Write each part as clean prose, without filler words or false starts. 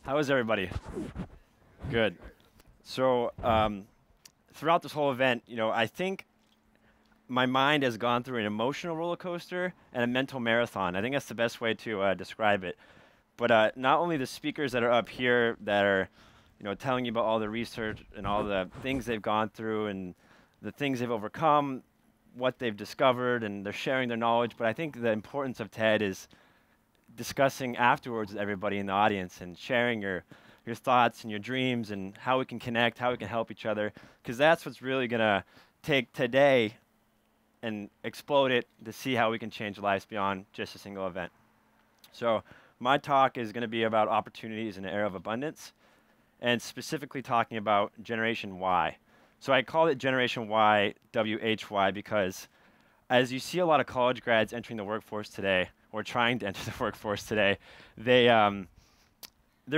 How is everybody? Good. So, throughout this whole event, I think my mind has gone through an emotional roller coaster and a mental marathon. I think that's the best way to describe it. But not only the speakers that are up here that are, telling you about all the research and all the things they've gone through and the things they've overcome, what they've discovered, and they're sharing their knowledge. But I think the importance of TED is discussing afterwards with everybody in the audience and sharing your thoughts and your dreams and how we can connect, how we can help each other, because that's what's really going to take today and explode it to see how we can change lives beyond just a single event. So my talk is going to be about opportunities in an era of abundance, and specifically talking about Generation Y. So I call it Generation Y, WHY, because as you see a lot of college grads entering the workforce today, or trying to enter the workforce today, they're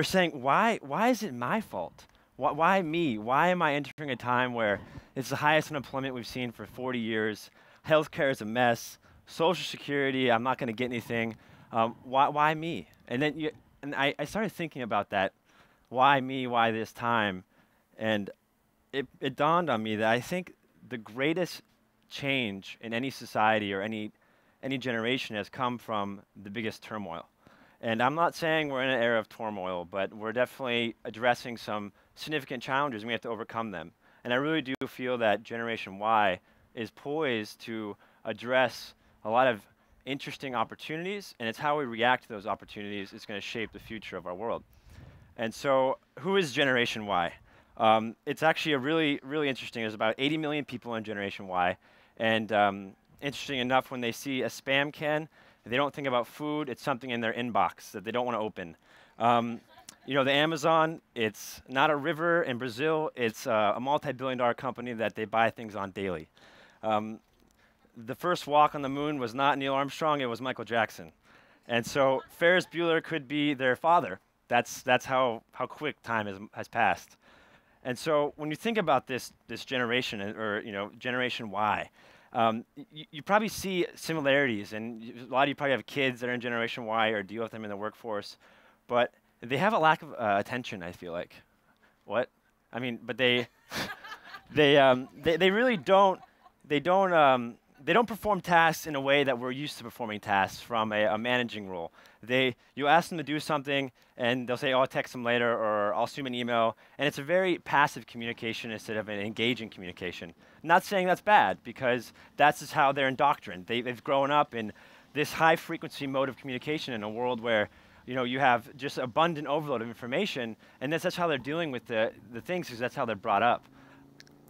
saying, why is it my fault? Why me? Why am I entering a time where it's the highest unemployment we've seen for 40 years? Healthcare is a mess. Social Security, I'm not going to get anything. Why me? And then I started thinking about that. Why me? Why this time? And it dawned on me that I think the greatest change in any society or any generation has come from the biggest turmoil. And I'm not saying we're in an era of turmoil, but we're definitely addressing some significant challenges and we have to overcome them. And I really do feel that Generation Y is poised to address a lot of interesting opportunities, and it's how we react to those opportunities is going to shape the future of our world. And so who is Generation Y? It's actually a really interesting. There's about 80 million people in Generation Y, and interesting enough, when they see a spam can, they don't think about food. It's something in their inbox that they don't want to open. The Amazon, it's not a river in Brazil. It's a multi-billion-dollar company that they buy things on daily. The first walk on the moon was not Neil Armstrong. It was Michael Jackson. And so Ferris Bueller could be their father. That's how quick time has passed. And so when you think about this generation, or Generation Y, you probably see similarities, and a lot of you probably have kids that are in Generation Y or deal with them in the workforce, but they have a lack of attention, I feel like. What? I mean, but they really don't. They don't perform tasks in a way that we're used to performing tasks from a managing role. You ask them to do something, and they'll say, "Oh, I'll text them later," or "I'll shoot them an email," and it's a very passive communication instead of an engaging communication. Not saying that's bad, because that's just how they're indoctrined. They've grown up in this high-frequency mode of communication in a world where you have just abundant overload of information, and that's how they're dealing with the things, because that's how they're brought up.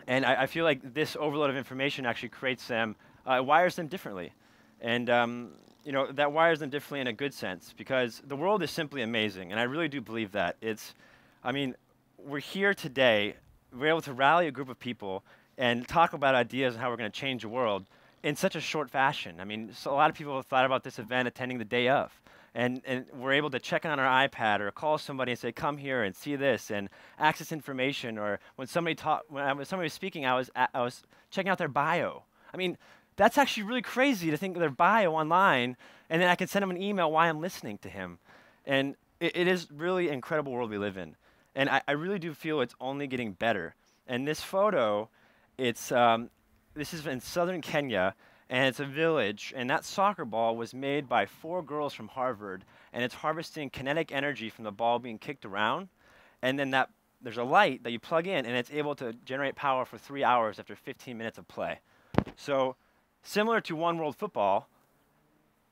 And I feel like this overload of information actually creates them, wires them differently. And that wires them differently in a good sense, because the world is simply amazing, and I really do believe that. We're here today, we're able to rally a group of people and talk about ideas and how we're going to change the world in such a short fashion. So a lot of people have thought about this event attending the day of. And we're able to check in on our iPad or call somebody and say, "Come here and see this," and access information. Or when somebody was speaking, I was checking out their bio. That's actually really crazy to think of their bio online, and then I can send them an email while I'm listening to him. And it is really an incredible world we live in. And I really do feel it's only getting better. And this photo, this is in southern Kenya, and it's a village, and that soccer ball was made by 4 girls from Harvard, and it's harvesting kinetic energy from the ball being kicked around, and then there's a light that you plug in, and it's able to generate power for 3 hours after 15 minutes of play. So similar to One World Football,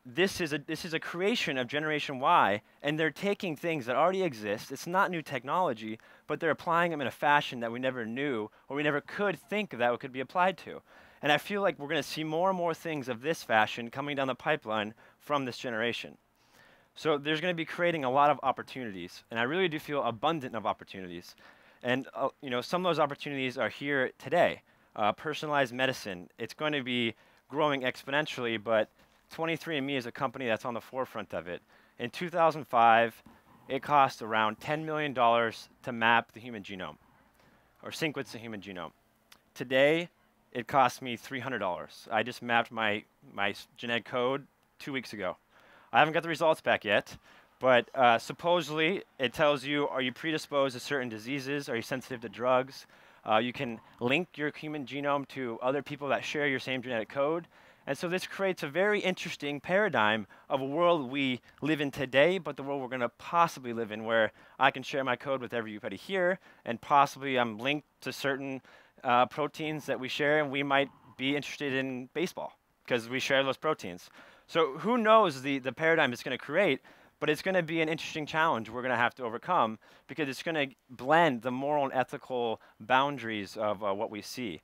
this is a creation of Generation Y, and they're taking things that already exist. It's not new technology, but they're applying them in a fashion that we never knew, or we never could think that it could be applied to. And I feel like we're going to see more and more things of this fashion coming down the pipeline from this generation. So there's going to be creating a lot of opportunities, and I really do feel abundant of opportunities. And some of those opportunities are here today. Personalized medicine, it's going to be growing exponentially, but 23andMe is a company that's on the forefront of it. In 2005, it cost around $10 million to map the human genome, or sequence the human genome. Today, it cost me $300. I just mapped my genetic code 2 weeks ago. I haven't got the results back yet, But supposedly, it tells you, are you predisposed to certain diseases? Are you sensitive to drugs? You can link your human genome to other people that share your same genetic code. And so this creates a very interesting paradigm of a world we live in today, but the world we're going to possibly live in, where I can share my code with everybody here, and possibly I'm linked to certain proteins that we share, and we might be interested in baseball because we share those proteins. So who knows the paradigm it's going to create, but it's going to be an interesting challenge we're going to have to overcome, because it's going to blend the moral and ethical boundaries of what we see.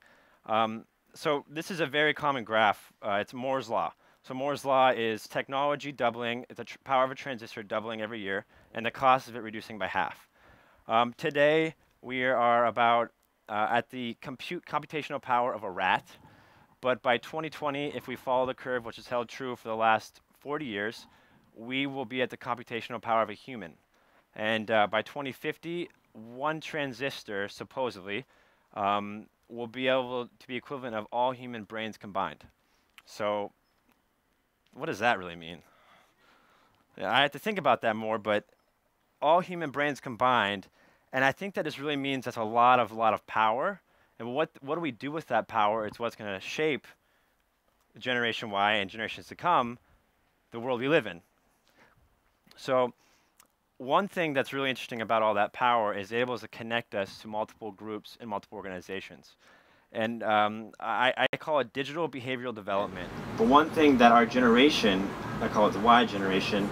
So this is a very common graph. It's Moore's Law. So Moore's Law is technology doubling, the power of a transistor doubling every year, and the cost of it reducing by half. Today, we are about at the computational power of a rat. But by 2020, if we follow the curve, which has held true for the last 40 years, we will be at the computational power of a human. And by 2050, one transistor, supposedly, will be able to be equivalent of all human brains combined. So what does that really mean? Yeah, I have to think about that more, but all human brains combined, and I think that this really means that's a lot of power. And what do we do with that power is what's going to shape Generation Y and generations to come, the world we live in. So one thing that's really interesting about all that power is able to connect us to multiple groups and multiple organizations. And I call it digital behavioral development. But one thing that our generation, I call it the Y generation,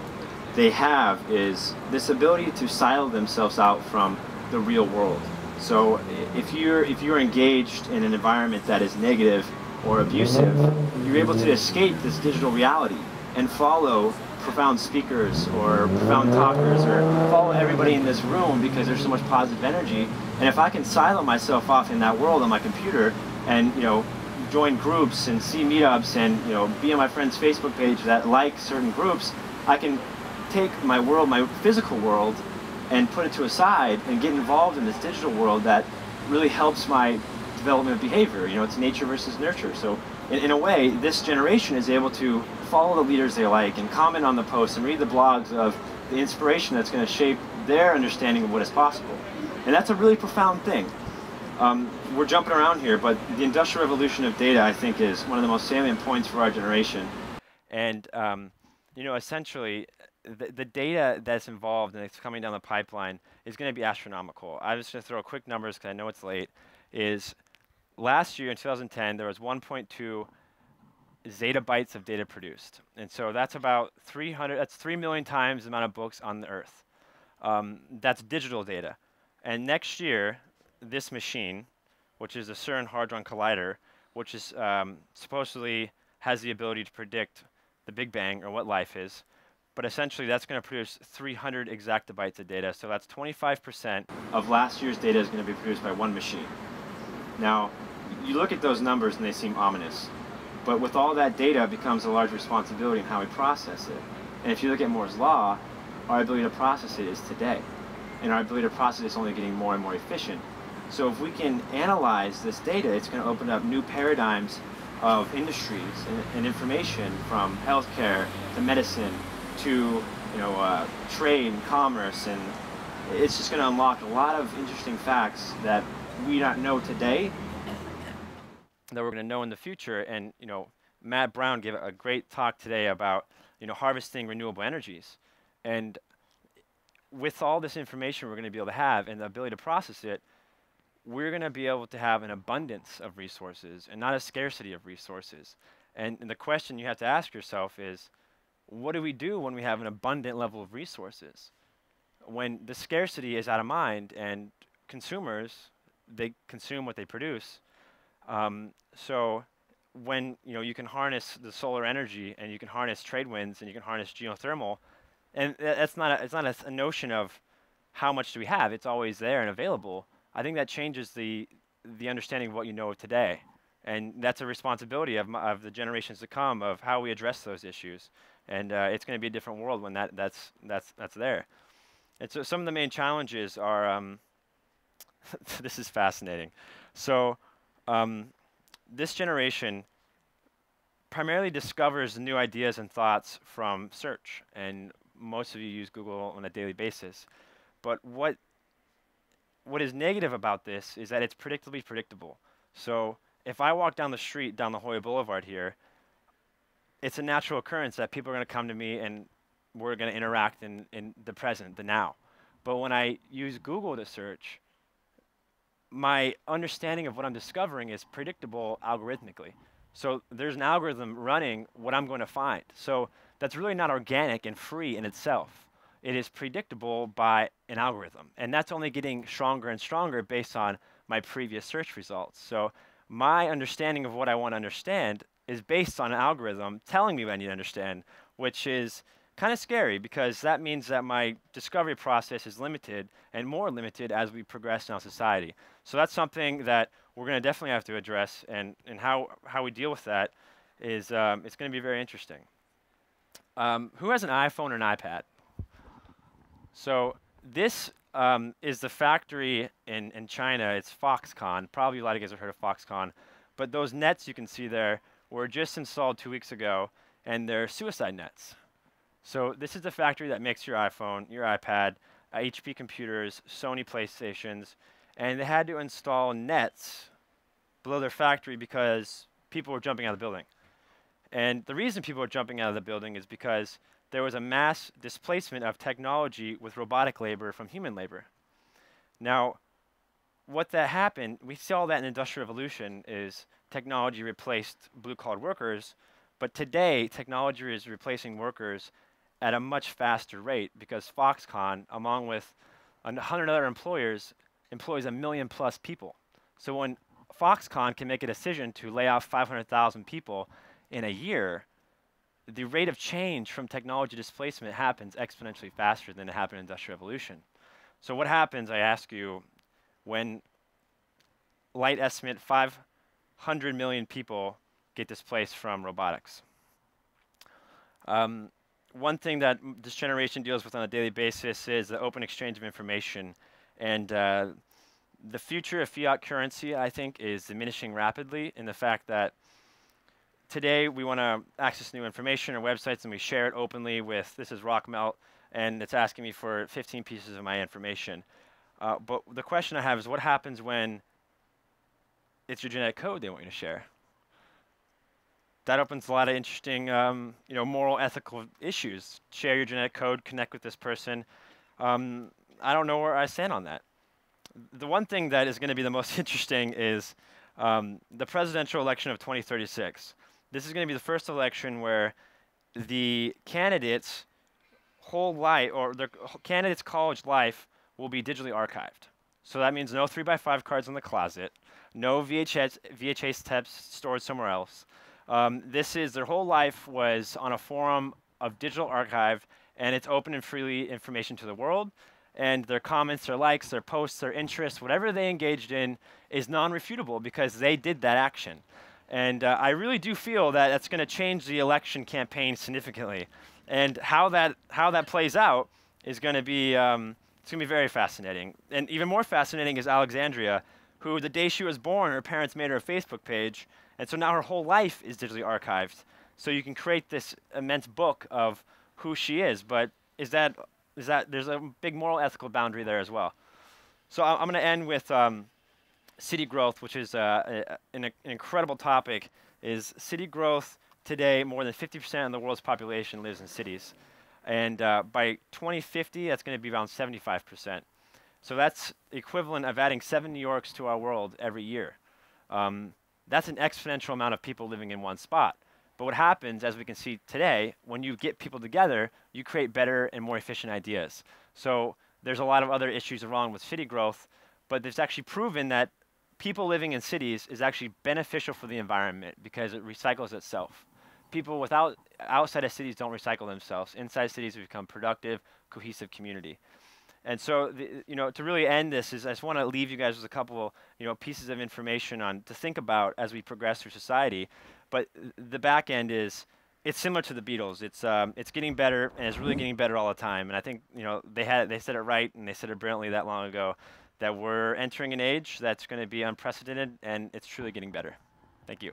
they have is this ability to silo themselves out from the real world. So if you're engaged in an environment that is negative or abusive, you're able to escape this digital reality and follow profound speakers or profound talkers, or follow everybody in this room because there's so much positive energy. And if I can silo myself off in that world on my computer and join groups and see meetups and be on my friend's Facebook page that like certain groups, I can take my world, my physical world, and put it to a side and get involved in this digital world that really helps my development of behavior. It's nature versus nurture. So in a way, this generation is able to follow the leaders they like and comment on the posts and read the blogs of the inspiration that's going to shape their understanding of what is possible. And that's a really profound thing. We're jumping around here, but the industrial revolution of data, I think, is one of the most salient points for our generation. And essentially, the data that's involved and it's coming down the pipeline is going to be astronomical. I'm just going to throw quick numbers because I know it's late. Last year in 2010, there was 1.2 zettabytes of data produced. And so that's about 3 million times the amount of books on the Earth. That's digital data. And next year, this machine, which is the CERN Hadron Collider, which is supposedly has the ability to predict the Big Bang or what life is, but essentially that's going to produce 300 exactobytes of data. So that's 25% of last year's data is going to be produced by one machine. Now, you look at those numbers and they seem ominous. But with all that data, it becomes a large responsibility in how we process it. And if you look at Moore's Law, our ability to process it is today. And our ability to process it is only getting more and more efficient. So if we can analyze this data, it's going to open up new paradigms of industries and information, from healthcare to medicine to trade and commerce. And it's just going to unlock a lot of interesting facts that we don't know today that we're going to know in the future. And Matt Brown gave a great talk today about harvesting renewable energies. And with all this information we're going to be able to have and the ability to process it, we're going to be able to have an abundance of resources and not a scarcity of resources. And the question you have to ask yourself is, what do we do when we have an abundant level of resources? When the scarcity is out of mind and consumers, they consume what they produce. So when you can harness the solar energy and you can harness trade winds and you can harness geothermal, and it's not a notion of how much do we have. It's always there and available. I think that changes the understanding of what you know of today, and that's a responsibility of the generations to come of how we address those issues. And it's going to be a different world when that's there. And so some of the main challenges are this is fascinating. So this generation primarily discovers new ideas and thoughts from search. And most of you use Google on a daily basis. But what is negative about this is that it's predictably predictable. So if I walk down the street, down La Jolla Boulevard here, it's a natural occurrence that people are going to come to me and we're going to interact in the present, the now. But when I use Google to search, my understanding of what I'm discovering is predictable algorithmically. So there's an algorithm running what I'm going to find. So that's really not organic and free in itself. It is predictable by an algorithm. And that's only getting stronger and stronger based on my previous search results. So my understanding of what I want to understand is based on an algorithm telling me what I need to understand, which is kind of scary because that means that my discovery process is limited and more limited as we progress in our society. So that's something that we're going to definitely have to address, and how we deal with that is it's going to be very interesting. Who has an iPhone or an iPad? So this is the factory in China. It's Foxconn. Probably a lot of you guys have heard of Foxconn. But those nets you can see there were just installed 2 weeks ago, and they're suicide nets. So this is the factory that makes your iPhone, your iPad, HP computers, Sony PlayStations, and they had to install nets below their factory because people were jumping out of the building. And the reason people were jumping out of the building is because there was a mass displacement of technology with robotic labor from human labor. Now, what that happened, we saw that in the Industrial Revolution, is technology replaced blue-collar workers, but today technology is replacing workers at a much faster rate because Foxconn, along with 100 other employers, employs 1 million plus people. So when Foxconn can make a decision to lay off 500,000 people in a year, the rate of change from technology displacement happens exponentially faster than it happened in the Industrial Revolution. So what happens, I ask you, when light estimate 500 million people get displaced from robotics? One thing that this generation deals with on a daily basis is the open exchange of information. And the future of fiat currency, I think, is diminishing rapidly in the fact that today we want to access new information or websites and we share it openly with, this is Rockmelt, and it's asking me for 15 pieces of my information. But the question I have is what happens when it's your genetic code they want you to share? That opens a lot of interesting moral, ethical issues. Share your genetic code, connect with this person. I don't know where I stand on that. The one thing that is going to be the most interesting is the presidential election of 2036. This is going to be the first election where the candidates' whole life, or their candidates' college life, will be digitally archived. So that means no 3x5 cards in the closet, no VHS tapes stored somewhere else. This is their whole life was on a forum of digital archive, and it's open and freely information to the world. And their comments, their likes, their posts, their interests, whatever they engaged in is non-refutable because they did that action. And I really do feel that that's going to change the election campaign significantly. And how that plays out is going to be it's going to be very fascinating. And even more fascinating is Alexandria, who the day she was born, her parents made her a Facebook page, and so now her whole life is digitally archived. So you can create this immense book of who she is. But is that there's a big moral ethical boundary there as well. So I'm going to end with city growth, which is an incredible topic. Is city growth today, more than 50% of the world's population lives in cities. And by 2050, that's going to be around 75%. So that's the equivalent of adding 7 New Yorks to our world every year. That's an exponential amount of people living in one spot. But what happens, as we can see today, when you get people together, you create better and more efficient ideas. So there's a lot of other issues wrong with city growth, but it's actually proven that people living in cities is actually beneficial for the environment because it recycles itself. People outside of cities don't recycle themselves. Inside cities, we become productive, cohesive community. And so, to really end this I just want to leave you guys with a couple, pieces of information to think about as we progress through society. But the back end is, it's similar to the Beatles. It's getting better, and it's really getting better all the time. And I think, they said it right, and they said it brilliantly that long ago, that we're entering an age that's going to be unprecedented, and it's truly getting better. Thank you.